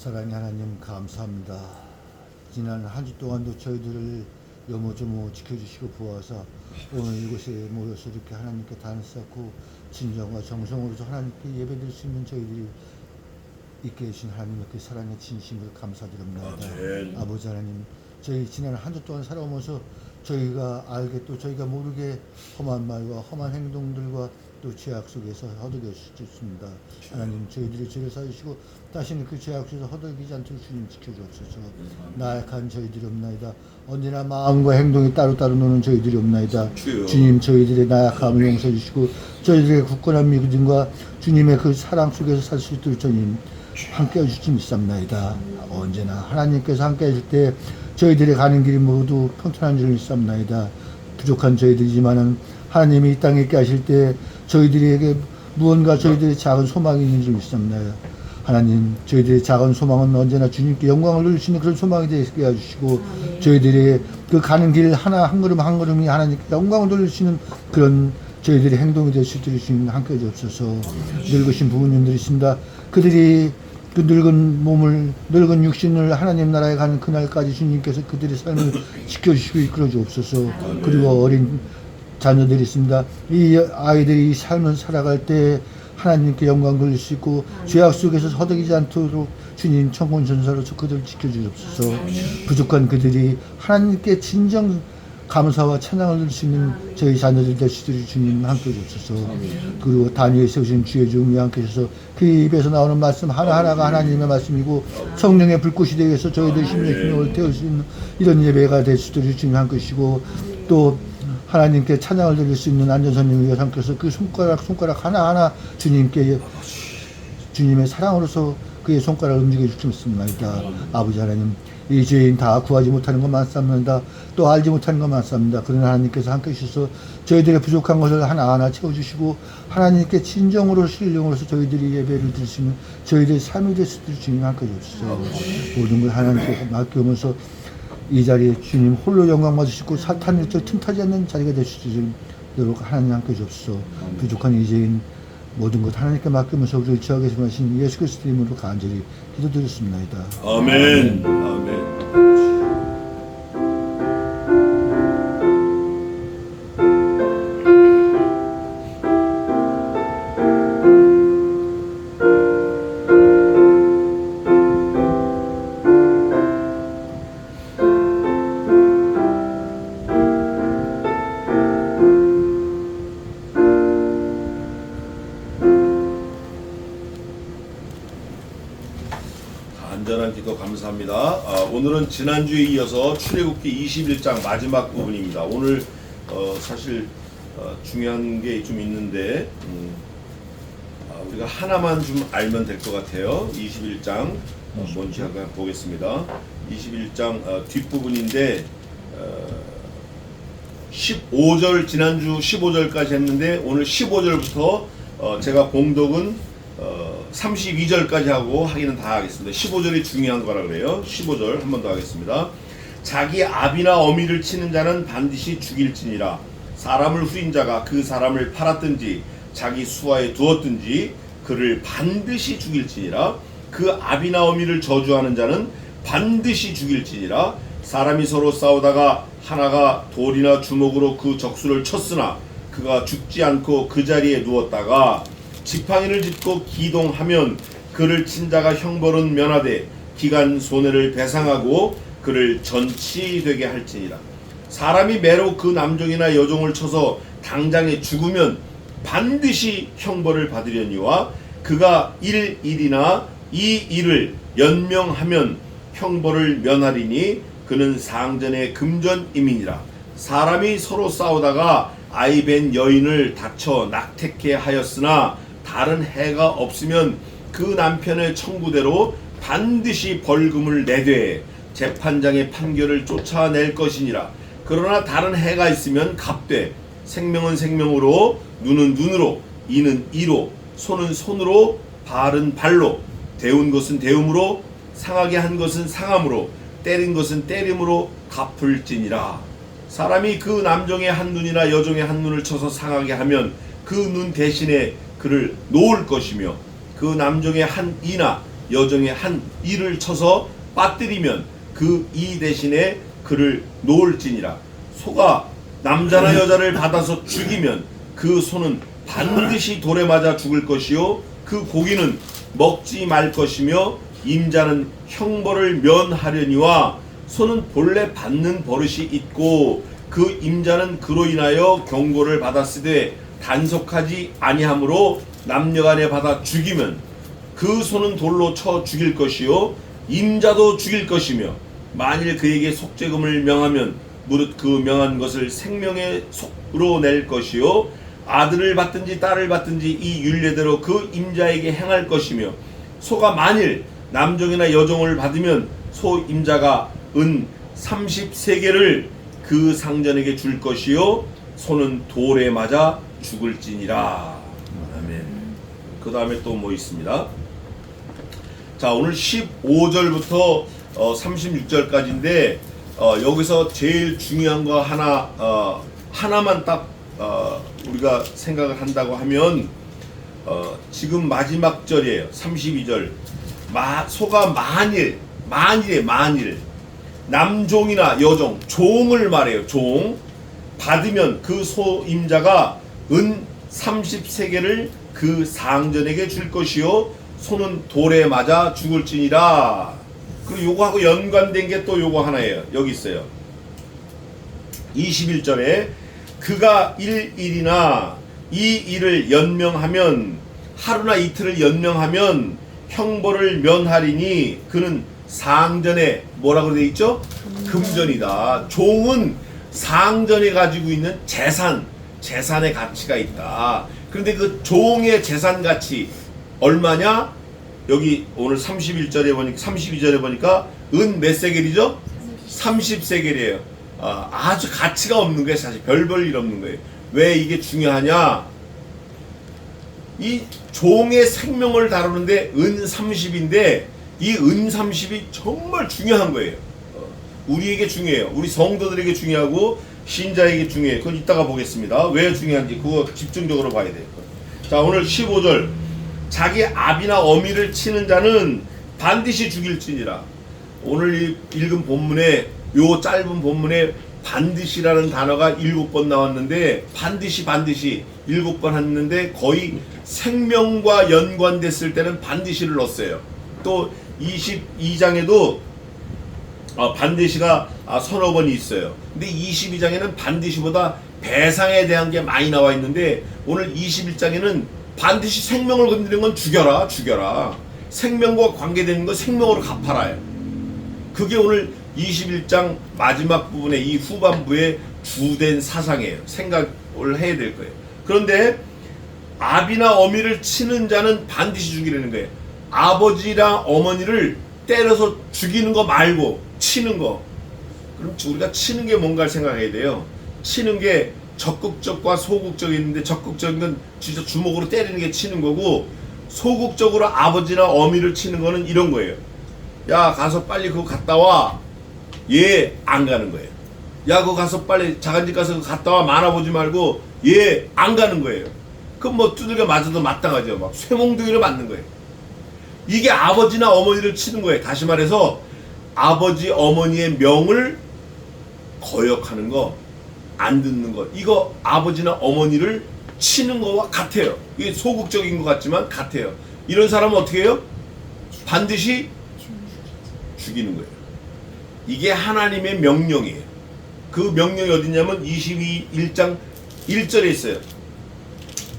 사랑의 하나님 감사합니다. 지난 한 주 동안도 저희들을 요모조모 지켜주시고 보아서 오늘 이곳에 모여서 이렇게 하나님께 단을 쌓고 진정과 정성으로 하나님께 예배드릴 수 있는 저희들이 있게 해주신 하나님의 그 사랑의 진심을 감사드립니다. 아버지 하나님, 저희 지난 한 주 동안 살아오면서 저희가 알게 또 저희가 모르게 험한 말과 험한 행동들과 또 죄악 속에서 허덕여졌습니다. 하나님, 저희들이 죄를 사주시고 다시는 그 죄악 속에서 허덕이지 않도록 주님 지켜주옵소서. 나약한 저희들이 없나이다. 언제나 마음과 행동이 따로따로 노는 저희들이 없나이다. 주님, 저희들의 나약함을 용서해 주시고 저희들의 굳건한 믿음과 주님의 그 사랑 속에서 살 수 있도록 주님 함께 해주시 믿습나이다. 언제나 하나님께서 함께 하실 때 저희들이 가는 길이 모두 평탄한 줄 믿습나이다. 부족한 저희들이지만은 하나님이 이 땅에 있게 하실 때 저희들에게 무언가 저희들의 작은 소망이 있는 줄 믿습니다. 하나님, 저희들의 작은 소망은 언제나 주님께 영광을 누리시는 그런 소망이 되게 해주시고 저희들의 그 가는 길 하나 한 걸음 한 걸음이 하나님께 영광을 돌리시는 그런 저희들의 행동이 될 수 있도록 주님 함께 해주옵소서. 늙으신 부모님들이 있습니다. 그들이 그 늙은 몸을, 늙은 육신을 하나님 나라에 가는 그날까지 주님께서 그들의 삶을 지켜주시고 이끌어 주옵소서. 그리고 어린 자녀들이 있습니다. 이 아이들이 이 삶을 살아갈 때 하나님께 영광 돌릴 수 있고 죄악 속에서 허덕이지 않도록 주님 천군 전사로서 그들을 지켜주옵소서. 부족한 그들이 하나님께 진정 감사와 찬양을 드릴 수 있는 저희 자녀들 될 수 있도록 주님 함께 해주옵소서. 그리고 단위에 세우신 주의 종이 함께 해주셔서 그 입에서 나오는 말씀 하나하나가 하나님의 말씀이고 성령의 불꽃이 되게 해서 저희들 심령의 균형을 태울 수 있는 이런 예배가 될 수 있도록 주님 함께 해주시고 또 하나님께 찬양을 드릴 수 있는 안전선님 위에 함께해서 그 손가락 하나하나 주님께 주님의 사랑으로서 그의 손가락을 움직여 주시옵소서. 아버지 하나님, 이 죄인 다 구하지 못하는 것 많습니다. 또 알지 못하는 것 많습니다. 그러나 하나님께서 함께 해주셔서 저희들의 부족한 것을 하나하나 채워주시고 하나님께 진정으로 신령으로서 저희들이 예배를 드릴 수 있는 저희들의 삶이 될 수 있도록 주님 함께 해주시옵소서. 모든 걸 하나님께 맡겨오면서 이 자리에 주님 홀로 영광 받으시고 사탄의 틈타지 않는 자리가 될 수 있도록 하나님 함께 해주옵소서. 부족한 이제인 모든 것 하나님께 맡기면서 우리를 지하게 하신 예수 그리스도 이름으로 간절히 기도드렸습니다. 아멘. 아멘. 간절한 기도 감사합니다. 오늘은 지난주에 이어서 출애굽기 21장 마지막 부분입니다. 오늘 사실 중요한 게 좀 있는데 우리가 하나만 좀 알면 될 것 같아요. 21장 뭔지 한번 보겠습니다. 21장 뒷부분인데 15절 지난주 15절까지 했는데 오늘 15절부터 제가 봉독은 32절까지 하고 하기는 다 하겠습니다. 15절이 중요한 거라 그래요. 15절 한 번 더 하겠습니다. 자기 아비나 어미를 치는 자는 반드시 죽일지니라. 사람을 후인 자가 그 사람을 팔았든지 자기 수하에 두었든지 그를 반드시 죽일지니라. 그 아비나 어미를 저주하는 자는 반드시 죽일지니라. 사람이 서로 싸우다가 하나가 돌이나 주먹으로 그 적수를 쳤으나 그가 죽지 않고 그 자리에 누웠다가 지팡이를 짚고 기동하면 그를 친 자가 형벌은 면하되 기간 손해를 배상하고 그를 전치되게 할지니라. 사람이 매로 그 남종이나 여종을 쳐서 당장에 죽으면 반드시 형벌을 받으려니와 그가 1일이나 2일을 연명하면 형벌을 면하리니 그는 상전의 금전임이니라. 사람이 서로 싸우다가 아이 뵌 여인을 다쳐 낙태케 하였으나 다른 해가 없으면 그 남편의 청구대로 반드시 벌금을 내되 재판장의 판결을 쫓아낼 것이니라. 그러나 다른 해가 있으면 갚되 생명은 생명으로 눈은 눈으로 이는 이로 손은 손으로 발은 발로 데운 것은 데움으로 상하게 한 것은 상함으로 때린 것은 때림으로 갚을지니라. 사람이 그 남종의 한 눈이나 여종의 한 눈을 쳐서 상하게 하면 그 눈 대신에 그를 놓을 것이며 그 남종의 한 이나 여종의 한 이를 쳐서 빠뜨리면 그 이 대신에 그를 놓을지니라. 소가 남자나 여자를 받아서 죽이면 그 소는 반드시 돌에 맞아 죽을 것이요 그 고기는 먹지 말 것이며 임자는 형벌을 면하려니와 소는 본래 받는 버릇이 있고 그 임자는 그로 인하여 경고를 받았으되 단속하지 아니하므로 남녀간에 받아 죽이면 그 소는 돌로 쳐 죽일 것이요 임자도 죽일 것이며 만일 그에게 속죄금을 명하면 무릇 그 명한 것을 생명의 속으로 낼 것이요 아들을 받든지 딸을 받든지 이 율례대로 그 임자에게 행할 것이며 소가 만일 남종이나 여종을 받으면 소 임자가 은 30세겔을 그 상전에게 줄 것이요 소는 돌에 맞아 죽을지니라. 아멘. 그 다음에 또 뭐 있습니다. 자, 오늘 15절부터 36절까지인데 여기서 제일 중요한 거 하나만 딱 우리가 생각을 한다고 하면 지금 마지막 절이에요. 32절. 소가 만일 남종이나 여종, 종을 말해요. 종 받으면 그 소임자가 은 30세겔을 그 상전에게 줄 것이요 소는 돌에 맞아 죽을지니라. 그리고 요거하고 연관된 게 또 요거 하나예요. 여기 있어요. 21절에 그가 일이나 이 일을 연명하면 하루나 이틀을 연명하면 형벌을 면하리니 그는 상전에 뭐라고 되어 있죠? 금전이다. 종은 상전에 가지고 있는 재산의 가치가 있다. 그런데 그 종의 재산 가치 얼마냐? 여기 오늘 32절에 보니까 은 몇 세겔이죠? 30세겔이에요. 아주 가치가 없는 거예요. 사실 별 일 없는 거예요. 왜 이게 중요하냐? 이 종의 생명을 다루는데 은 30인데 이 은 30이 정말 중요한 거예요. 우리에게 중요해요. 우리 성도들에게 중요하고 신자에게 중요해요. 그건 이따가 보겠습니다. 왜 중요한지 그거 집중적으로 봐야 돼요. 자, 오늘 15절. 자기 아비나 어미를 치는 자는 반드시 죽일지니라. 오늘 읽은 본문에 요 짧은 본문에 반드시라는 단어가 7번 나왔는데 반드시 7번 했는데 거의 생명과 연관됐을 때는 반드시를 넣었어요. 또 22장에도 반드시가 서너 번이 있어요. 근데 22장에는 반드시보다 배상에 대한 게 많이 나와 있는데 오늘 21장에는 반드시 생명을 건드리는 건 죽여라. 생명과 관계되는 거 생명으로 갚아라요. 그게 오늘 21장 마지막 부분에 이 후반부의 주된 사상이에요. 생각을 해야 될 거예요. 그런데 아비나 어미를 치는 자는 반드시 죽이라는 거예요. 아버지나 어머니를 때려서 죽이는 거 말고 치는 거. 그럼 우리가 치는 게 뭔가를 생각해야 돼요. 치는 게 적극적과 소극적이 있는데 적극적인 건 진짜 주먹으로 때리는 게 치는 거고 소극적으로 아버지나 어미를 치는 거는 이런 거예요. 야, 가서 빨리 그거 갔다 와. 얘 안 가는 거예요. 야, 그거 가서 빨리 자간집 가서 갔다 와. 만화보지 말고 얘 안 가는 거예요. 그럼 뭐 두들겨 맞아도 마땅하죠. 막 쇠몽둥이로 맞는 거예요. 이게 아버지나 어머니를 치는 거예요. 다시 말해서 아버지 어머니의 명을 거역하는 거, 안 듣는 것, 이거 아버지나 어머니를 치는 거와 같아요. 이게 소극적인 것 같지만 같아요. 이런 사람은 어떻게 해요? 반드시 죽이는 거예요. 이게 하나님의 명령이에요. 그 명령이 어디냐면 22장 1절에 있어요.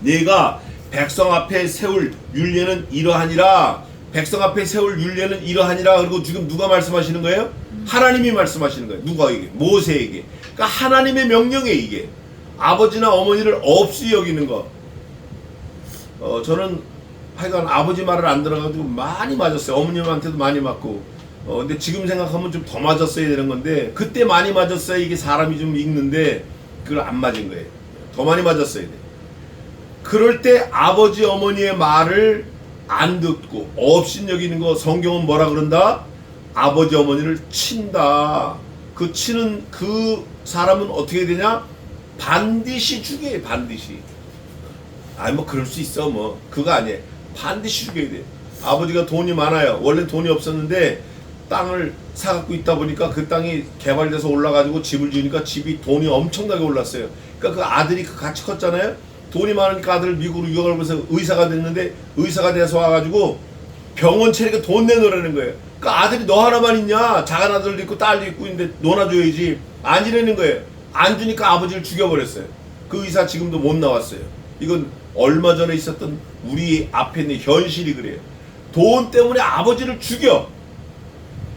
내가 백성 앞에 세울 율례는 이러하니라. 백성 앞에 세울 율례는 이러하니라. 그리고 지금 누가 말씀하시는 거예요? 하나님이 말씀하시는 거예요. 누가 이게? 모세에게. 그러니까 하나님의 명령이에요. 이게 아버지나 어머니를 없이 여기는 거. 저는 하여간 아버지 말을 안 들어가지고 많이 맞았어요. 어머님한테도 많이 맞고. 근데 지금 생각하면 좀 더 맞았어야 되는 건데 그때 많이 맞았어야 이게 사람이 좀 읽는데 그걸 안 맞은 거예요. 더 많이 맞았어야 돼. 그럴 때 아버지 어머니의 말을 안 듣고 없인 여기는 거 성경은 뭐라 그런다? 아버지 어머니를 친다. 그 치는 그 사람은 어떻게 되냐? 반드시 죽여요. 반드시. 아니 뭐 그럴 수 있어 뭐. 그거 아니에요. 반드시 죽여야 돼. 아버지가 돈이 많아요. 원래 돈이 없었는데 땅을 사갖고 있다 보니까 그 땅이 개발돼서 올라가지고 집을 지으니까 집이 돈이 엄청나게 올랐어요. 그러니까 그 아들이 같이 컸잖아요. 돈이 많으니까 아들을 미국으로 유학을 가면서 의사가 됐는데, 의사가 돼서 와가지고 병원 차리니까 돈 내놓으라는 거예요. 그러니까 아들이 너 하나만 있냐? 작은 아들도 있고 딸도 있고 있는데 놀아줘야지. 안 지내는 거예요. 안 주니까 아버지를 죽여버렸어요. 그 의사 지금도 못 나왔어요. 이건 얼마 전에 있었던 우리 앞에 있는 현실이 그래요. 돈 때문에 아버지를 죽여.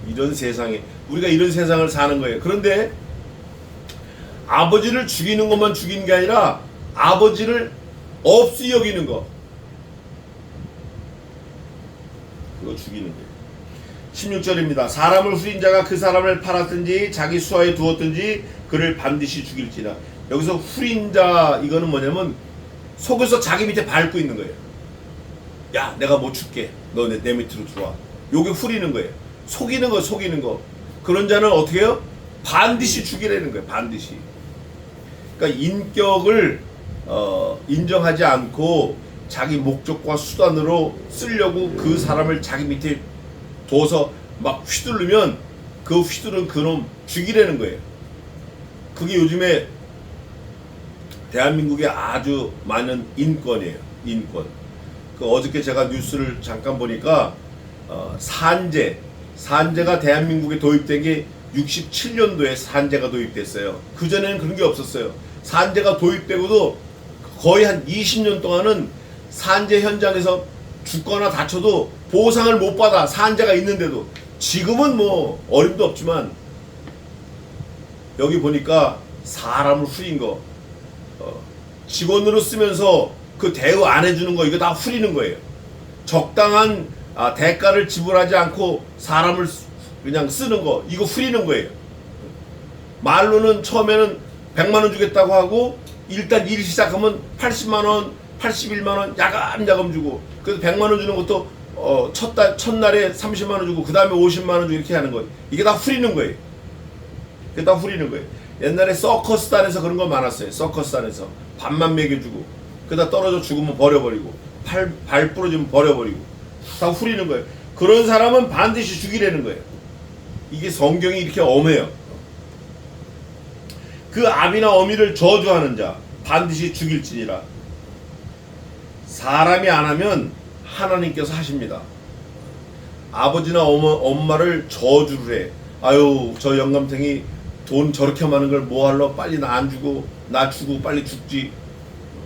이런 세상에, 우리가 이런 세상을 사는 거예요. 그런데 아버지를 죽이는 것만 죽이는 게 아니라 아버지를 없이 여기는 거, 그거 죽이는 거예요. 16절입니다. 사람을 후린 자가 그 사람을 팔았든지 자기 수하에 두었든지 그를 반드시 죽일지라. 여기서 후린 자, 이거는 뭐냐면 속에서 자기 밑에 밟고 있는 거예요. 야, 내가 못 줄게. 너 내 밑으로 들어와. 요게 후리는 거예요. 속이는 거, 속이는 거. 그런 자는 어떻게 해요? 반드시 죽이라는 거예요. 반드시. 그러니까 인격을 인정하지 않고 자기 목적과 수단으로 쓰려고 그 사람을 자기 밑에 둬서 막 휘두르면 그 휘두른 그놈 죽이라는 거예요. 그게 요즘에 대한민국에 아주 많은 인권이에요. 인권. 그 어저께 제가 뉴스를 잠깐 보니까 산재가 대한민국에 도입된 게 67년도에 산재가 도입됐어요. 그전에는 그런 게 없었어요. 산재가 도입되고도 거의 한 20년 동안은 산재 현장에서 죽거나 다쳐도 보상을 못 받아. 산재가 있는데도. 지금은 뭐 어림도 없지만 여기 보니까 사람을 후린 거, 직원으로 쓰면서 그 대우 안 해주는 거, 이거 다 후리는 거예요. 적당한 대가를 지불하지 않고 사람을 그냥 쓰는 거, 이거 후리는 거예요. 말로는 처음에는 100만원 주겠다고 하고 일단 일 시작하면 80만원, 81만원 야금야금 주고, 그래서 100만원 주는 것도 첫날에 30만원 주고 그 다음에 50만원 주고 이렇게 하는 거예요. 이게 다 후리는 거예요. 이게 다 후리는 거예요. 옛날에 서커스단에서 그런 거 많았어요. 서커스단에서 밥만 먹여주고 그러다 떨어져 죽으면 버려버리고 발 부러지면 버려버리고 다 후리는 거예요. 그런 사람은 반드시 죽이라는 거예요. 이게 성경이 이렇게 엄해요. 그 아비나 어미를 저주하는 자 반드시 죽일지니라. 사람이 안 하면 하나님께서 하십니다. 아버지나 엄마를 저주를 해. 아유, 저 영감탱이 돈 저렇게 많은 걸 뭐하러, 빨리 나 안 주고 나 주고 빨리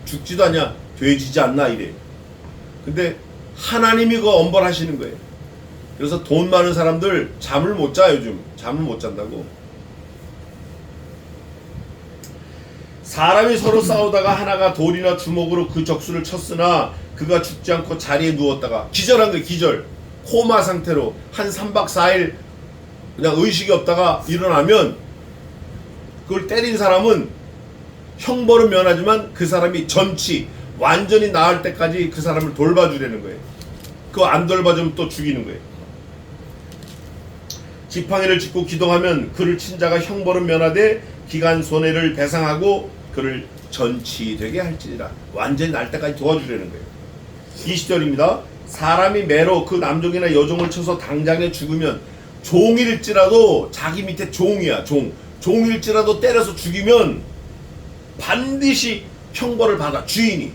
죽지도 않냐, 돼지지 않나 이래. 근데 하나님이 그거 엄벌하시는 거예요. 그래서 돈 많은 사람들 잠을 못 자. 요즘 잠을 못 잔다고. 사람이 서로 싸우다가 하나가 돌이나 주먹으로 그 적수를 쳤으나 그가 죽지 않고 자리에 누웠다가, 기절한 거예요. 기절, 코마 상태로 한 3박 4일 그냥 의식이 없다가 일어나면 그걸 때린 사람은 형벌은 면하지만 그 사람이 전치 완전히 나을 때까지 그 사람을 돌봐주려는 거예요. 그거 안 돌봐주면 또 죽이는 거예요. 지팡이를 짚고 기동하면 그를 친 자가 형벌은 면하되 기간 손해를 배상하고 그를 전치되게 할지니라. 완전히 날 때까지 도와주려는 거예요. 20절입니다. 사람이 매로 그 남종이나 여종을 쳐서 당장에 죽으면, 종일지라도 자기 밑에 종이야, 종일지라도 때려서 죽이면 반드시 형벌을 받아, 주인이.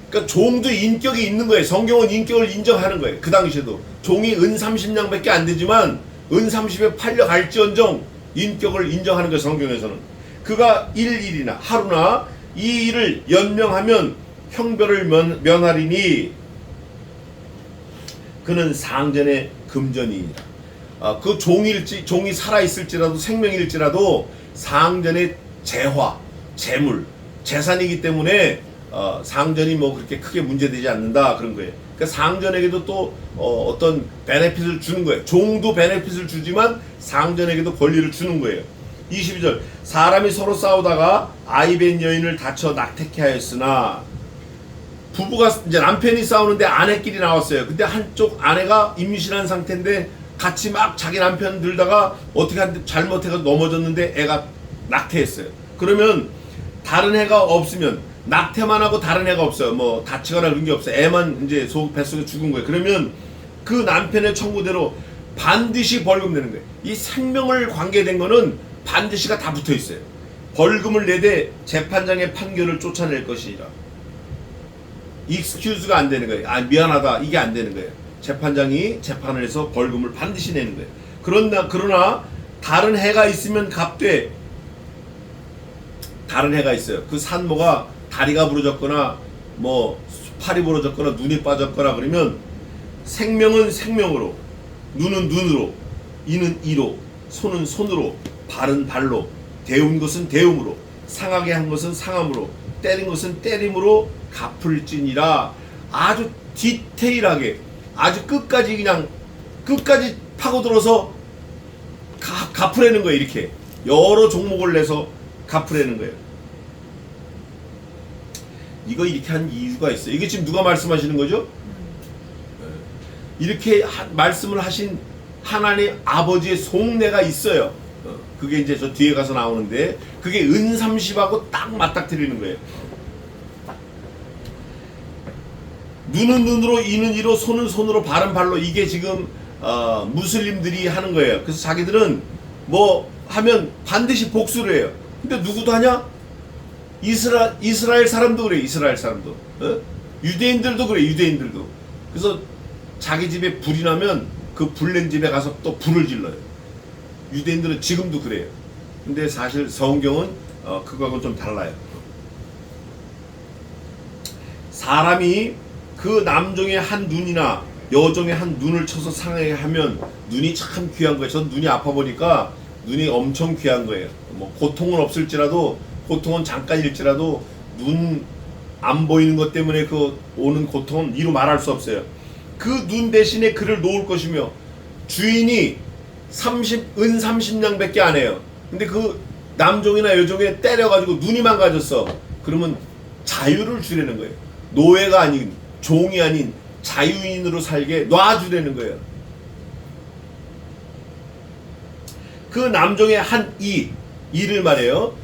그러니까 종도 인격이 있는 거예요. 성경은 인격을 인정하는 거예요. 그 당시에도 종이 은 30냥밖에 안 되지만 은 30에 팔려갈지언정 인격을 인정하는 거예요. 성경에서는. 그가 일일이나 하루나 이 일을 연명하면 형벌을 면하리니 그는 상전의 금전이니라. 그 종이 살아있을지라도, 생명일지라도 상전의 재화, 재물, 재산이기 때문에 상전이 뭐 그렇게 크게 문제되지 않는다, 그런 거예요. 그러니까 상전에게도 또 어떤 베네핏을 주는 거예요. 종도 베네핏을 주지만 상전에게도 권리를 주는 거예요. 22절. 사람이 서로 싸우다가 아이벤 여인을 다쳐 낙태케 하였으나, 부부가 이제 남편이 싸우는데 아내끼리 나왔어요. 근데 한쪽 아내가 임신한 상태인데 같이 막 자기 남편 들다가 어떻게 한데 잘못해서 넘어졌는데 애가 낙태했어요. 그러면 다른 애가 없으면, 낙태만 하고 다른 애가 없어요. 뭐 다치거나 그런 게 없어요. 애만 이제 뱃속에 죽은 거예요. 그러면 그 남편의 청구대로 반드시 벌금 내는 거예요. 이 생명을 관계된 거는 반드시가 다 붙어 있어요. 벌금을 내되 재판장의 판결을 쫓아낼 것이라. 익스큐즈가 안 되는 거예요. 아, 미안하다, 이게 안 되는 거예요. 재판장이 재판을 해서 벌금을 반드시 내는 거예요. 그러나 다른 해가 있으면 갚되, 다른 해가 있어요. 그 산모가 다리가 부러졌거나 뭐 팔이 부러졌거나 눈이 빠졌거나 그러면 생명은 생명으로, 눈은 눈으로, 이는 이로, 손은 손으로, 발은 발로, 데운 것은 데움으로, 상하게 한 것은 상함으로, 때린 것은 때림으로 갚을지니라. 아주 디테일하게, 아주 끝까지 그냥 끝까지 파고들어서 갚으라는 거예요. 이렇게 여러 종목을 내서 갚으라는 거예요. 이거 이렇게 한 이유가 있어요. 이게 지금 누가 말씀하시는 거죠? 이렇게 말씀을 하신 하나님 아버지의 속내가 있어요. 그게 이제 저 뒤에 가서 나오는데, 그게 은30하고 딱 맞닥뜨리는 거예요. 눈은 눈으로, 이는 이로, 손은 손으로, 발은 발로. 이게 지금 무슬림들이 하는 거예요. 그래서 자기들은 뭐 하면 반드시 복수를 해요. 근데 누구도 하냐? 이스라엘 사람도 그래. 이스라엘 사람도. 유대인들도 그래. 유대인들도. 그래서 자기 집에 불이 나면 그 불낸 집에 가서 또 불을 질러요. 유대인들은 지금도 그래요. 근데 사실 성경은 그거하고는 좀 달라요. 사람이 그 남종의 한 눈이나 여종의 한 눈을 쳐서 상하게 하면 눈이 참 귀한 거예요. 전 눈이 아파 보니까 눈이 엄청 귀한 거예요. 뭐 고통은 없을지라도, 고통은 잠깐일지라도 눈 안 보이는 것 때문에 그 오는 고통은 이루 말할 수 없어요. 그 눈 대신에 그를 놓을 것이며, 주인이 은 30냥밖에 안 해요. 근데 그 남종이나 여종에 때려가지고 눈이 망가졌어. 그러면 자유를 주려는 거예요. 노예가 아닌, 종이 아닌 자유인으로 살게 놔주려는 거예요. 그 남종의 한 이를 말해요.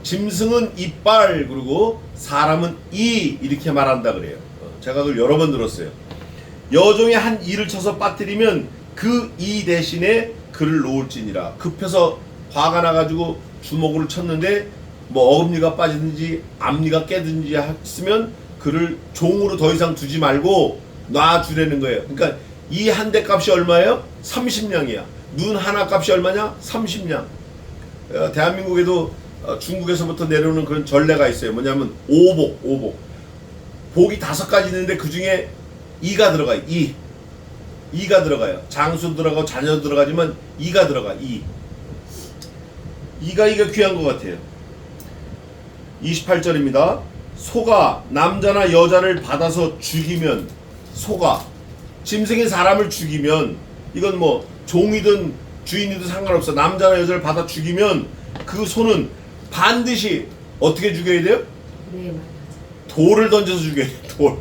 짐승은 이빨, 그리고 사람은 이, 이렇게 말한다 그래요. 제가 그걸 여러 번 들었어요. 여종의 한 이를 쳐서 빠뜨리면 그 이 대신에 그를 놓을지니라. 급해서 화가 나가지고 주먹으로 쳤는데 뭐 어금니가 빠지든지 앞니가 깨든지 했으면 그를 종으로 더 이상 두지 말고 놔주려는 거예요. 그러니까 이 한 대 값이 얼마예요? 30냥이야. 눈 하나 값이 얼마냐? 30냥. 대한민국에도 중국에서부터 내려오는 그런 전례가 있어요. 뭐냐면 오복. 복이 5가지 있는데 그 중에 이가 들어가요. 이가 들어가요. 장수 들어가고 자녀 들어가지만 이가 들어가. 이가 귀한 것 같아요. 28절입니다. 소가 남자나 여자를 받아서 죽이면, 소가 짐승의 사람을 죽이면, 이건 뭐 종이든 주인이든 상관없어. 남자나 여자를 받아 죽이면 그 소는 반드시 어떻게 죽여야 돼요? 네, 맞아요. 돌을 던져서 죽여야 돼요. 돌.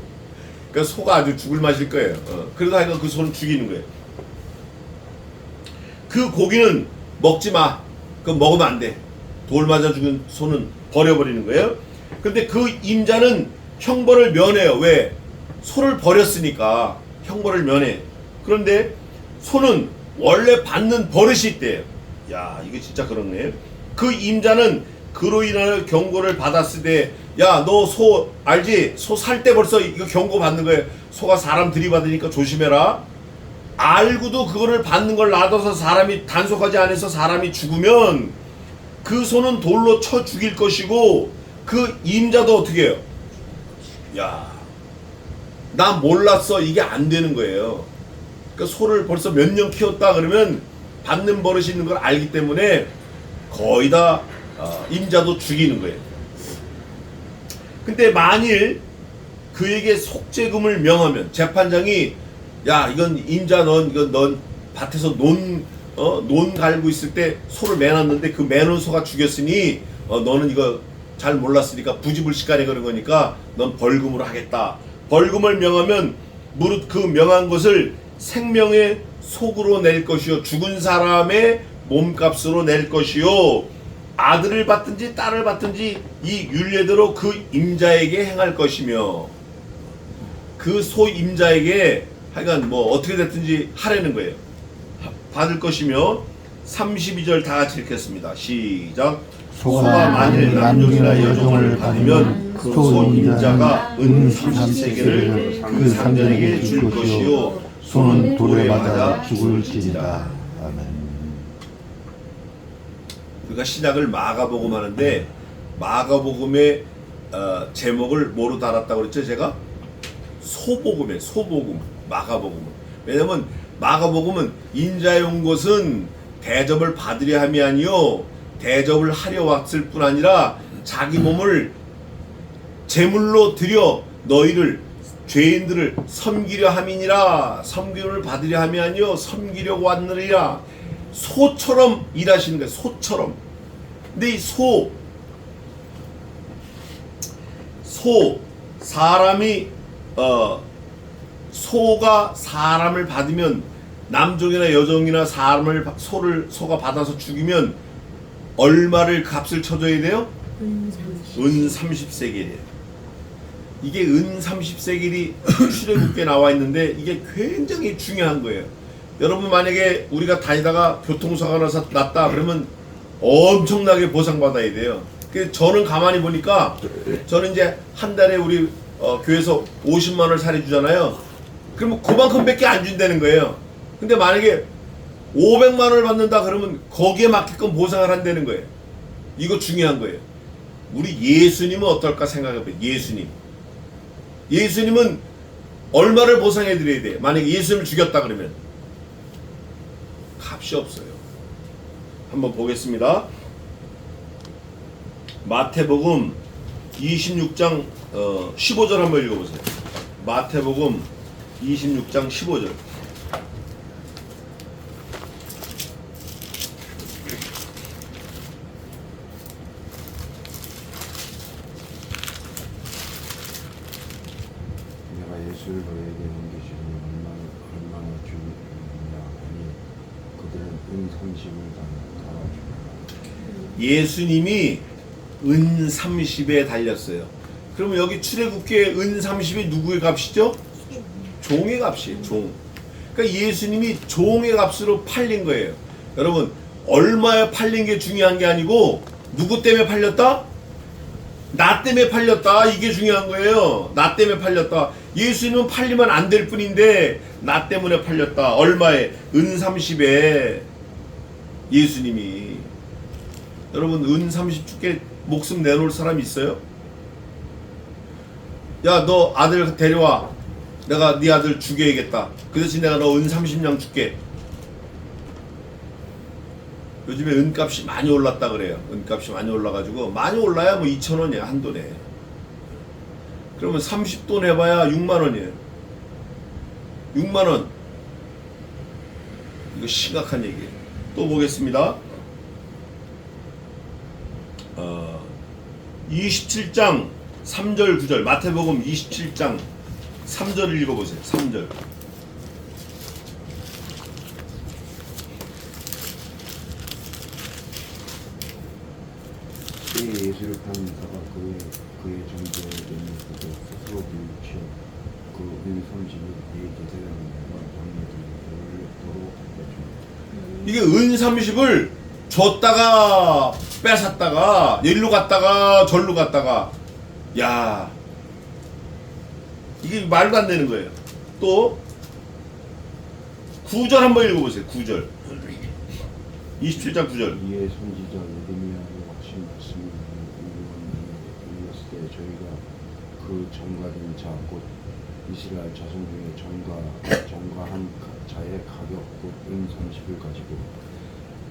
그러니까 소가 아주 죽을 맛일 거예요. 그러다 하여간 그 소는 죽이는 거예요. 그 고기는 먹지 마. 그거 먹으면 안 돼. 돌 맞아 죽은 소는 버려버리는 거예요. 근데 그 임자는 형벌을 면해요. 왜? 소를 버렸으니까 형벌을 면해. 그런데 소는 원래 받는 버릇이 있대요. 야, 이거 진짜 그렇네. 그 임자는 그로 인하여 경고를 받았을 때, 야, 너 소 알지? 소 살 때 벌써 이거 경고 받는 거예요. 소가 사람 들이받으니까 조심해라. 알고도 그거를 받는 걸 놔둬서 사람이 단속하지 않아서 사람이 죽으면 그 소는 돌로 쳐 죽일 것이고, 그 임자도 어떻게 해요? 야, 나 몰랐어. 이게 안 되는 거예요. 그러니까 소를 벌써 몇 년 키웠다 그러면 받는 버릇이 있는 걸 알기 때문에 거의 다 임자도 죽이는 거예요. 근데 만일 그에게 속죄금을 명하면 재판장이, 야, 이건 임자, 넌 밭에서 논 갈고 있을 때 소를 매놨는데 그 매놓은 소가 죽였으니 너는 이거 잘 몰랐으니까 부지불식간에 그런 거니까 넌 벌금으로 하겠다. 벌금을 명하면 무릇 그 명한 것을 생명의 속으로 낼 것이요, 죽은 사람의 몸값으로 낼 것이요, 아들을 받든지 딸을 받든지 이 율례대로 그 임자에게 행할 것이며, 그 소 임자에게 하여간 뭐 어떻게 됐든지 하라는 거예요. 받을 것이며 32절 다 같이 읽겠습니다. 시작. 소가 만일 남종이나 여종을 받으면 그 소임자가 은 30세겔을 그 상전에게 줄 것이요 소는 돌에 맞아 죽을지니라. 아멘. 우리가 신약을 마가복음 하는데 마가복음의 제목을 뭐로 달았다고 그랬죠? 제가 소복음에 소복음 마가복음은. 왜냐면 마가복음은 인자에 온 것은 대접을 받으려 함이 아니요 대접을 하려 왔을 뿐 아니라 자기 몸을 제물로 드려 너희를 죄인들을 섬기려 함이니라. 섬김을 받으려 함이 아니요 섬기려고 왔느니라. 소처럼 일하시는 거예요. 소처럼. 근데 이 사람이 소가 사람을 받으면 남종이나 여종이나 소가 받아서 죽이면 얼마를 값을 쳐줘야 돼요? 은 30세겔이에요. 이게 은 30세겔이 출애굽기에 나와 있는데 이게 굉장히 중요한 거예요. 여러분 만약에 우리가 다니다가 교통사고가 났다 그러면 엄청나게 보상받아야 돼요. 저는 가만히 보니까 저는 이제 한 달에 우리 교회에서 50만 원을 살해주잖아요. 그러면 그만큼밖에 안 준다는 거예요. 근데 만약에 500만 원을 받는다 그러면 거기에 맞게끔 보상을 한다는 거예요. 이거 중요한 거예요. 우리 예수님은 어떨까 생각해봐요. 예수님은 얼마를 보상해 드려야 돼요? 만약에 예수님을 죽였다 그러면 값이 없어요. 한번 보겠습니다. 마태복음 26장 15절 한번 읽어보세요. 마태복음 26장 15절. 내가 예수를 너에게 옮기시니 얼마나 주느냐 하니 그들은 은 30을 달아주니라. 예수님이 은 30에 달렸어요. 그러면 여기 출애굽기에 은 30이 누구의 값이죠? 종의 값이에요. 종. 그러니까 예수님이 종의 값으로 팔린 거예요. 여러분 얼마에 팔린 게 중요한 게 아니고 누구 때문에 팔렸다? 나 때문에 팔렸다. 이게 중요한 거예요. 나 때문에 팔렸다. 예수님은 팔리면 안 될 뿐인데 나 때문에 팔렸다. 얼마에? 은 30에 예수님이. 여러분 은 30 줄게 목숨 내놓을 사람 있어요? 야 너 아들 데려와. 내가 네 아들 죽여야겠다. 그 대신 내가 너 은 30냥 줄게. 요즘에 은값이 많이 올랐다 그래요. 은값이 많이 올라가지고 많이 올라야 뭐 2,000원이야 한 돈에. 그러면 30돈 해봐야 6만원이에요 6만원. 이거 심각한 얘기예요. 또 보겠습니다. 27장 3절 9절 마태복음 27장 3절을 읽어보세요. 3절. 예수를 파는 자가 그의 정죄에 있는 그도 스스로 불치어 그은 30을 그에게 대장과 장로들을 도로 갖다 주니라. 이게 은 30을 줬다가 뺏었다가 일로 갔다가 절로 갔다가 야 이게 말도 안 되는 거예요. 또 9절 한번 읽어보세요. 9절 27장 9절. 이에 선지자 예레미야의 확신 말씀이 이르렀을 때 저희가 그 전가된 자 곧 이스라엘 자손 중에 전가한 자의 가격 곧 은 30을 가지고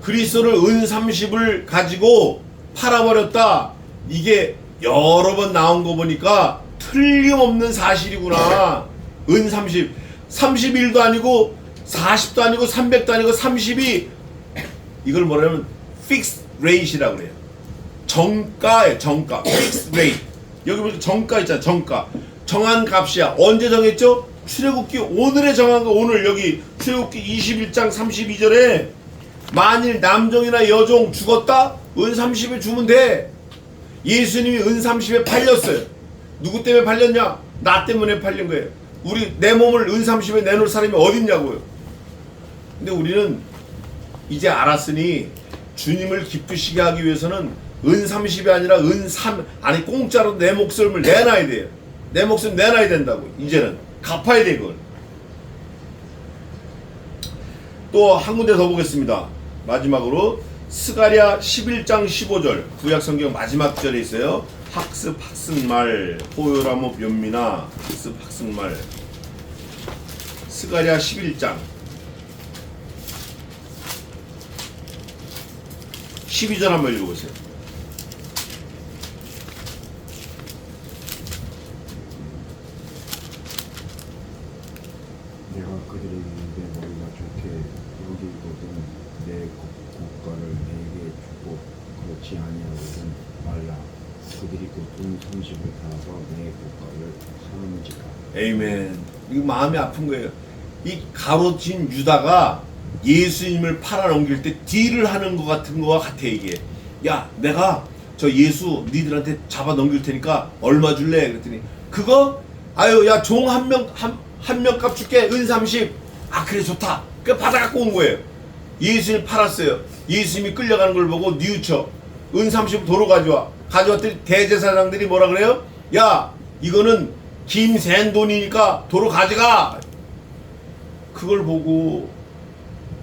그리스도를 은 30을 가지고 팔아버렸다. 이게 여러 번 나온 거 보니까 틀림없는 사실이구나. 은 30. 31도 아니고 40도 아니고 300도 아니고 30이 이걸 뭐냐면 fixed rate이라고 그래요. 정가예요. 정가. fixed rate. 여기 보니까 정가 있잖아. 정가. 정한 값이야. 언제 정했죠? 출애굽기 오늘에 정한 거. 오늘 여기 출애굽기 21장 32절에 만일 남종이나 여종 죽었다? 은 30에 주면 돼. 예수님이 은 30에 팔렸어요. 누구 때문에 팔렸냐? 나 때문에 팔린 거예요. 우리 내 몸을 은 30에 내놓을 사람이 어딨냐고요. 근데 우리는 이제 알았으니 주님을 기쁘시게 하기 위해서는 은 30이 아니라 은 3, 아니 공짜로 내 목숨을 내놔야 돼요. 내 목숨 내놔야 된다고. 이제는 갚아야 돼 그걸. 또 한 군데 더 보겠습니다. 마지막으로 스가랴 11장 15절 구약성경 마지막 절에 있어요. 학습 학습말 호요라모 변미나 학습 학습말 스가랴 11장 12절 한번 읽어보세요. 내가 그들에게 입에 머리가 좋게 여기거든 내 국가를 내게 주고 그렇지 아니하거든 말라. 그들이 곧은 30을 타서 내 국가를 사는지라. 에이멘. 이거 마음이 아픈 거예요. 이 가로진 유다가 예수님을 팔아넘길 때 딜을 하는 것 같은 거와 같아 이게. 야 내가 저 예수 니들한테 잡아 넘길 테니까 얼마 줄래? 그랬더니 그거 아유 야 종 한 명 값 줄게 은 30. 아 그래 좋다. 그 받아 갖고 온 거예요. 예수님 팔았어요. 예수님이 끌려가는 걸 보고 뉘우쳐 은 30 도로 가져와. 가져왔더니 대제사장들이 뭐라 그래요? 야 이거는 김센 돈이니까 도로 가져가. 그걸 보고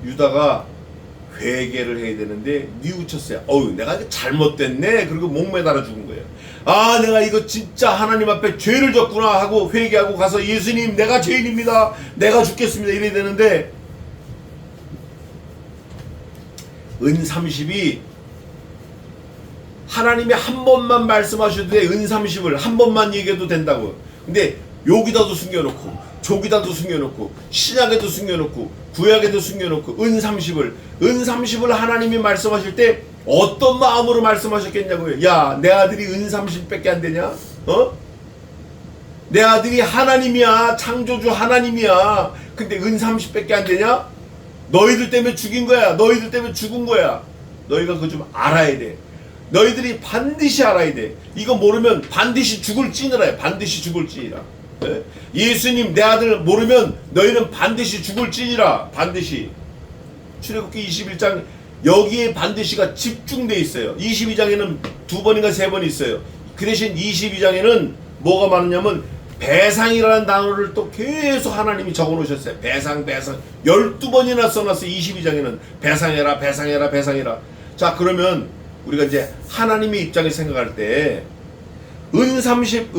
유다가 회개를 해야 되는데 뉘우쳤어요. 어우 내가 이거 잘못됐네. 그리고 목매달아 죽은 거예요. 아 내가 이거 진짜 하나님 앞에 죄를 졌구나 하고 회개하고 가서 예수님 내가 죄인입니다. 내가 죽겠습니다. 이래야 되는데 은 30이 하나님이 한 번만 말씀하셔도 돼. 은 30을 한 번만 얘기해도 된다고. 근데 여기다도 숨겨놓고 저기다도 숨겨놓고 신약에도 숨겨놓고 구약에도 숨겨놓고 은 30을 하나님이 말씀하실 때 어떤 마음으로 말씀하셨겠냐고요. 야 내 아들이 은 30밖에 안 되냐? 어? 내 아들이 하나님이야. 창조주 하나님이야. 근데 은 30밖에 안 되냐? 너희들 때문에 죽인 거야. 너희들 때문에 죽은 거야. 너희가 그거 좀 알아야 돼. 너희들이 반드시 알아야 돼. 이거 모르면 반드시 죽을지니라 해. 반드시 죽을지니라. 예? 예수님 내 아들 모르면 너희는 반드시 죽을지니라. 반드시. 출애굽기 21장 여기에 반드시가 집중돼 있어요. 22장에는 2번인가 3번 있어요. 그 대신 22장에는 뭐가 많으냐면 배상이라는 단어를 또 계속 하나님이 적어 놓으셨어요. 배상 12번이나 써놨어요. 22장에는 배상해라 배상해라 배상해라. 자 그러면 우리가 이제 하나님의 입장에 생각할 때 은 30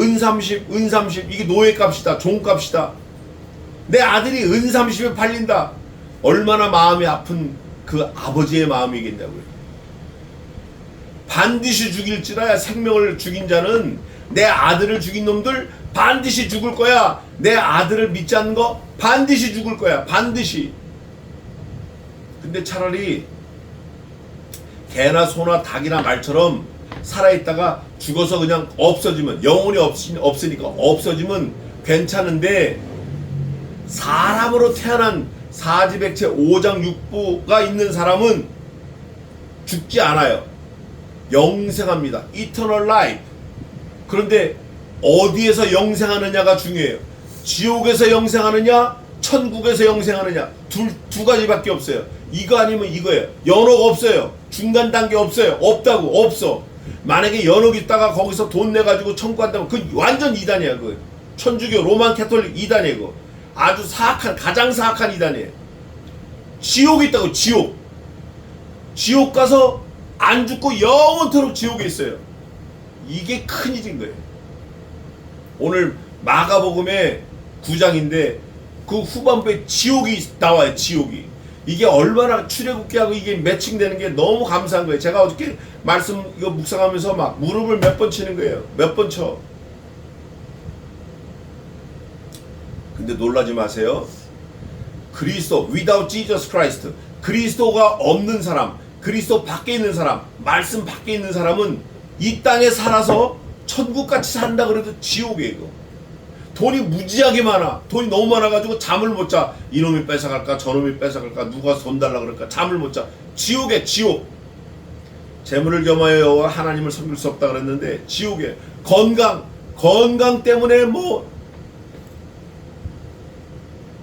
이게 노예값이다. 종값이다. 내 아들이 은 30에 팔린다. 얼마나 마음이 아픈 그 아버지의 마음이겠냐고요. 반드시 죽일지라야. 생명을 죽인 자는 내 아들을 죽인 놈들 반드시 죽을 거야. 내 아들을 믿지 않는 거 반드시 죽을 거야. 반드시. 근데 차라리 개나 소나 닭이나 말처럼 살아있다가 죽어서 그냥 없어지면 영혼이 없으니까 없어지면 괜찮은데 사람으로 태어난 사지백체 5장 6부가 있는 사람은 죽지 않아요. 영생합니다. Eternal life. 그런데 어디에서 영생하느냐가 중요해요. 지옥에서 영생하느냐 천국에서 영생하느냐 두 가지밖에 없어요. 이거 아니면 이거예요. 연옥 없어요. 중간 단계 없어요. 없다고. 없어. 만약에 연옥 있다가 거기서 돈 내가지고 천국 간다면 그 완전 이단이야. 그 천주교 로만 캐톨릭 이단이에요. 그거. 아주 사악한 가장 사악한 이단이에요. 지옥이 있다고. 지옥 가서 안 죽고 영원토록 지옥에 있어요. 이게 큰일인 거예요. 오늘 마가복음의 9장인데 그 후반부에 지옥이 나와요. 지옥이. 이게 얼마나 출애굽기하고 이게 매칭되는 게 너무 감사한 거예요. 제가 어저께 말씀 이거 묵상하면서 막 무릎을 몇 번 치는 거예요. 몇 번 쳐. 근데 놀라지 마세요. 그리스도 without Jesus Christ, 그리스도가 없는 사람, 그리스도 밖에 있는 사람, 말씀 밖에 있는 사람은 이 땅에 살아서 천국같이 산다 그래도 지옥이에요. 이거. 돈이 무지하게 많아. 돈이 너무 많아가지고 잠을 못 자. 이놈이 뺏어갈까 저놈이 뺏어갈까 누가 돈 달라 그럴까 잠을 못 자. 지옥에 지옥. 재물을 겸하여 하나님을 섬길 수 없다 그랬는데 지옥에. 건강 때문에 뭐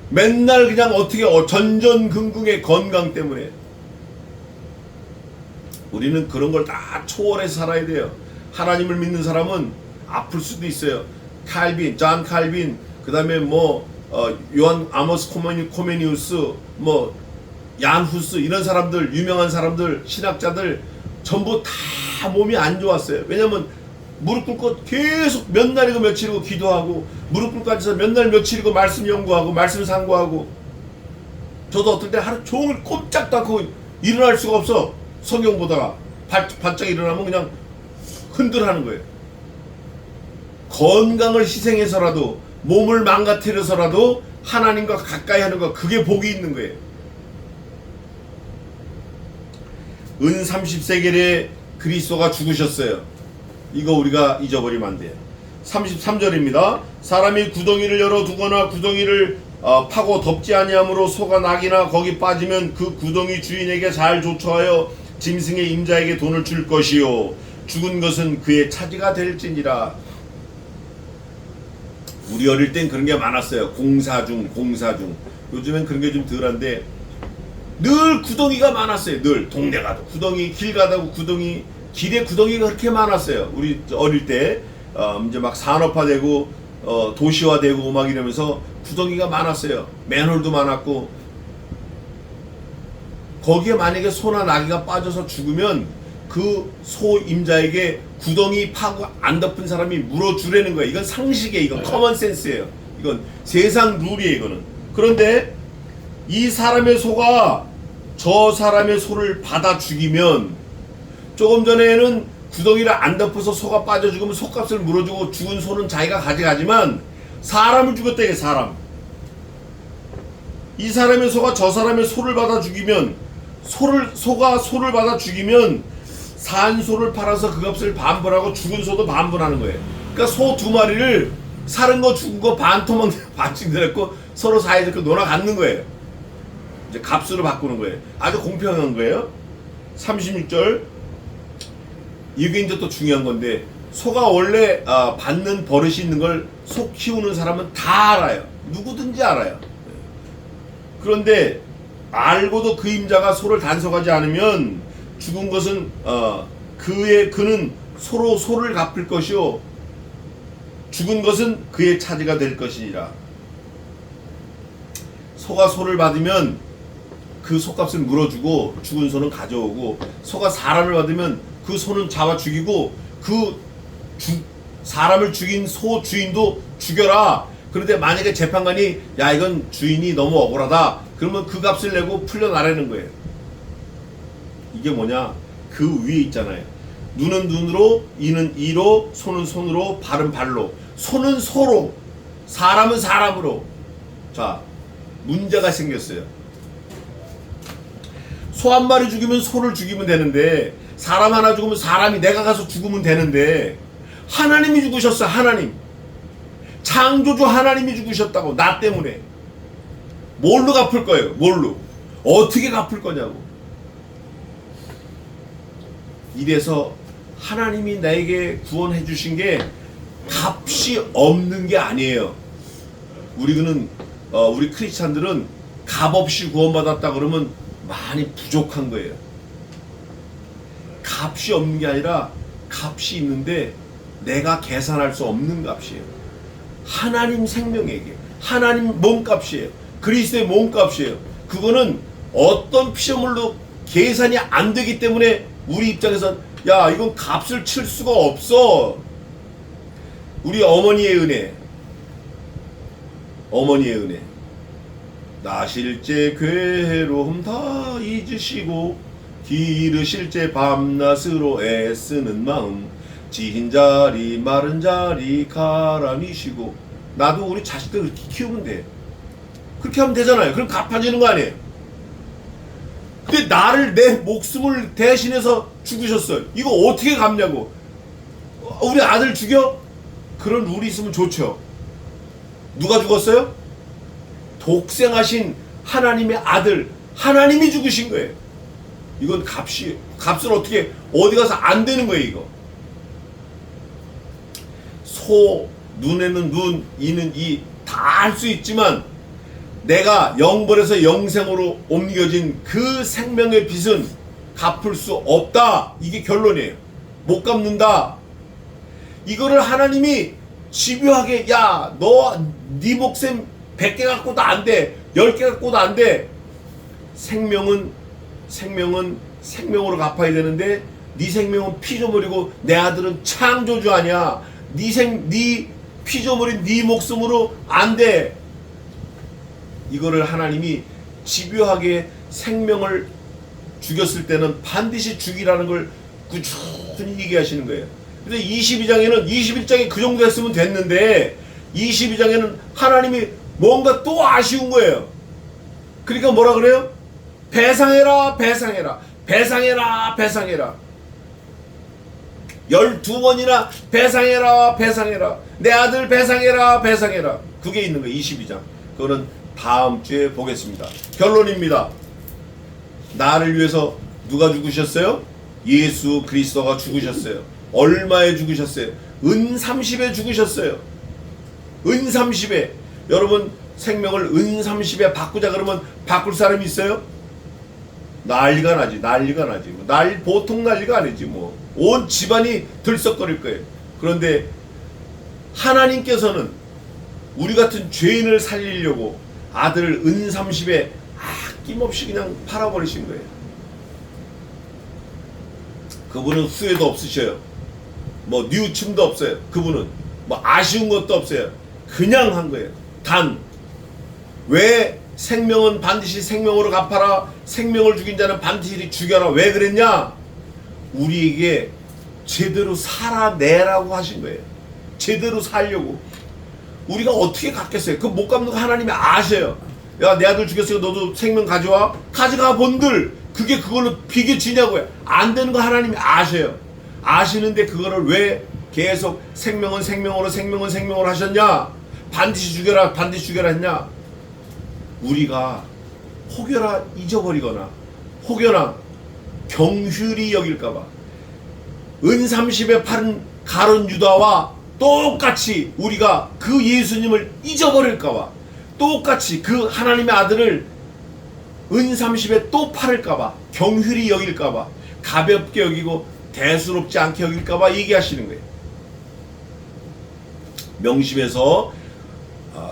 맨날 그냥 어떻게 전전긍긍의 건강 때문에. 우리는 그런 걸 다 초월해서 살아야 돼요. 하나님을 믿는 사람은 아플 수도 있어요. 칼빈, 존 칼빈, 그 다음에 요한 아모스 코메니우스, 얀 후스, 이런 사람들, 유명한 사람들, 신학자들 전부 다 몸이 안 좋았어요. 왜냐면 무릎 꿇고 계속 몇 날이고 며칠이고 기도하고, 무릎 꿇고 앉아서 몇 날 며칠이고 말씀 연구하고 말씀 상고하고. 저도 어떨 때 하루 종일 꼼짝도 않고 일어날 수가 없어. 성경 보다가 반짝 일어나면 그냥 흔들하는 거예요. 건강을 희생해서라도, 몸을 망가뜨려서라도 하나님과 가까이 하는 거, 그게 복이 있는 거예요. 은 30세겔에 그리스도가 죽으셨어요. 이거 우리가 잊어버리면 안 돼요. 33절입니다. 사람이 구덩이를 열어두거나 구덩이를 파고 덮지 아니함으로 소가 낙이나 거기 빠지면 그 구덩이 주인에게 잘 조처하여 짐승의 임자에게 돈을 줄 것이요 죽은 것은 그의 차지가 될지니라. 우리 어릴 땐 그런 게 많았어요. 공사 중. 요즘엔 그런 게 좀 덜한데 늘 구덩이가 많았어요. 늘 동네 가도 구덩이, 길 가다고 구덩이, 길에 구덩이가 그렇게 많았어요. 우리 어릴 때 이제 막 산업화되고 도시화되고 막 이러면서 구덩이가 많았어요. 맨홀도 많았고. 거기에 만약에 소나 나귀가 빠져서 죽으면 그 소 임자에게 구덩이 파고 안 덮은 사람이 물어주라는 거예요. 이건 상식이에요. 이건 커먼 센스예요. 이건 세상 룰이에요. 이거는. 그런데 이 사람의 소가 저 사람의 소를 받아 죽이면, 조금 전에는 구덩이를 안 덮어서 소가 빠져 죽으면 소값을 물어주고 죽은 소는 자기가 가져가지만, 사람을 죽였다 이게 사람. 이 사람의 소가 저 사람의 소를 받아 죽이면, 소가 소를 받아 죽이면 산 소를 팔아서 그 값을 반분하고 죽은 소도 반분하는 거예요. 그러니까 소 2마리를 살은 거 죽은 거 반토막 반씩 내렸고 서로 사이좋게 놀아갖는 거예요. 이제 값으로 바꾸는 거예요. 아주 공평한 거예요. 36절. 이게 이제 또 중요한 건데, 소가 원래 받는 버릇이 있는 걸 소 키우는 사람은 다 알아요. 누구든지 알아요. 그런데 알고도 그 임자가 소를 단속하지 않으면 죽은 것은 그는 소를 갚을 것이요 죽은 것은 그의 차지가 될 것이니라. 소가 소를 받으면 그 소값을 물어주고 죽은 소는 가져오고, 소가 사람을 받으면 그 소는 잡아 죽이고 사람을 죽인 소 주인도 죽여라. 그런데 만약에 재판관이 야 이건 주인이 너무 억울하다 그러면 그 값을 내고 풀려나라는 거예요. 이게 뭐냐, 그 위에 있잖아요. 눈은 눈으로, 이는 이로, 손은 손으로, 발은 발로. 소는 소로, 사람은 사람으로. 자, 문제가 생겼어요. 소 한 마리 죽이면 소를 죽이면 되는데, 사람 하나 죽으면 사람이 내가 가서 죽으면 되는데, 하나님이 죽으셨어. 하나님, 창조주 하나님이 죽으셨다고. 나 때문에. 뭘로 갚을 거예요? 뭘로? 어떻게 갚을 거냐고. 이래서 하나님이 나에게 구원해 주신 게 값이 없는 게 아니에요. 우리 크리스찬들은 값 없이 구원받았다 그러면 많이 부족한 거예요. 값이 없는 게 아니라 값이 있는데 내가 계산할 수 없는 값이에요. 하나님 생명에게, 하나님 몸값이에요. 그리스도의 몸값이에요. 그거는 어떤 피조물로 계산이 안 되기 때문에 우리 입장에선 야 이건 값을 칠 수가 없어. 우리 어머니의 은혜, 나실 제 괴로움 다 잊으시고 기르실 제 밤낮으로 애쓰는 마음, 지힌 자리 마른 자리 가라미시고. 나도 우리 자식들 그렇게 키우면 돼. 그렇게 하면 되잖아요. 그럼 갚아지는 거 아니에요. 근데 나를, 내 목숨을 대신해서 죽으셨어요. 이거 어떻게 갚냐고. 우리 아들 죽여? 그런 룰이 있으면 좋죠. 누가 죽었어요? 독생하신 하나님의 아들, 하나님이 죽으신 거예요. 이건 값을 어떻게, 어디 가서 안 되는 거예요, 이거. 소, 눈에는 눈, 이는 이, 다 할 수 있지만, 내가 영벌에서 영생으로 옮겨진 그 생명의 빚은 갚을 수 없다. 이게 결론이에요. 못 갚는다. 이거를 하나님이 집요하게 야, 너 네 목숨 100개 갖고도 안 돼. 10개 갖고도 안 돼. 생명은 생명으로 갚아야 되는데 네 생명은 피조물이고 내 아들은 창조주 아니야. 네 피조물인 네 목숨으로 안 돼. 이거를 하나님이 집요하게 생명을 죽였을 때는 반드시 죽이라는 걸 꾸준히 얘기하시는 거예요. 근데 21장에 그 정도 했으면 됐는데 22장에는 하나님이 뭔가 또 아쉬운 거예요. 그러니까 뭐라 그래요? 배상해라, 배상해라, 배상해라, 배상해라. 12번이나 배상해라, 배상해라. 내 아들 배상해라, 배상해라. 그게 있는 거예요. 22장. 그거는 다음 주에 보겠습니다. 결론입니다. 나를 위해서 누가 죽으셨어요? 예수 그리스도가 죽으셨어요. 얼마에 죽으셨어요? 은 30에 죽으셨어요. 은 30에. 여러분 생명을 은 30에 바꾸자 그러면 바꿀 사람이 있어요? 난리가 나지. 보통 난리가 아니지 뭐. 온 집안이 들썩거릴 거예요. 그런데 하나님께서는 우리 같은 죄인을 살리려고 아들을 은 30에 아낌없이 그냥 팔아버리신 거예요. 그분은 후회도 없으셔요. 뭐 뉘우침도 없어요. 그분은 뭐 아쉬운 것도 없어요. 그냥 한 거예요. 단 왜 생명은 반드시 생명으로 갚아라. 생명을 죽인 자는 반드시 죽여라. 왜 그랬냐? 우리에게 제대로 살아내라고 하신 거예요. 제대로 살려고. 우리가 어떻게 갚겠어요? 그 못 갚는 거 하나님이 아셔요. 야, 내 아들 죽였으니까 너도 생명 가져와. 가져가 본들. 그게 그걸로 비교지냐고요. 안 되는 거 하나님이 아셔요. 아시는데 그거를 왜 계속 생명은 생명으로 하셨냐? 반드시 죽여라 했냐? 우리가 혹여나 잊어버리거나 혹여나 경휼히 여길까봐 은 30에 파른 가룟 유다와 똑같이 우리가 그 예수님을 잊어버릴까봐 똑같이 그 하나님의 아들을 은 30에 또 팔을까봐 경휼히 여길까봐 가볍게 여기고 대수롭지 않게 여길까봐 얘기하시는 거예요. 명심해서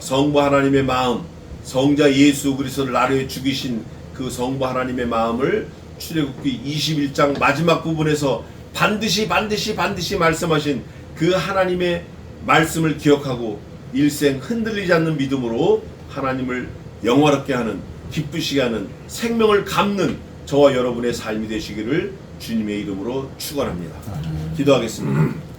성부 하나님의 마음, 성자 예수 그리스도를 나를 위해 죽이신 그 성부 하나님의 마음을 출애굽기 21장 마지막 부분에서 반드시 말씀하신 그 하나님의 말씀을 기억하고 일생 흔들리지 않는 믿음으로 하나님을 영화롭게 하는, 기쁘시게 하는, 생명을 갚는 저와 여러분의 삶이 되시기를 주님의 이름으로 축원합니다. 기도하겠습니다.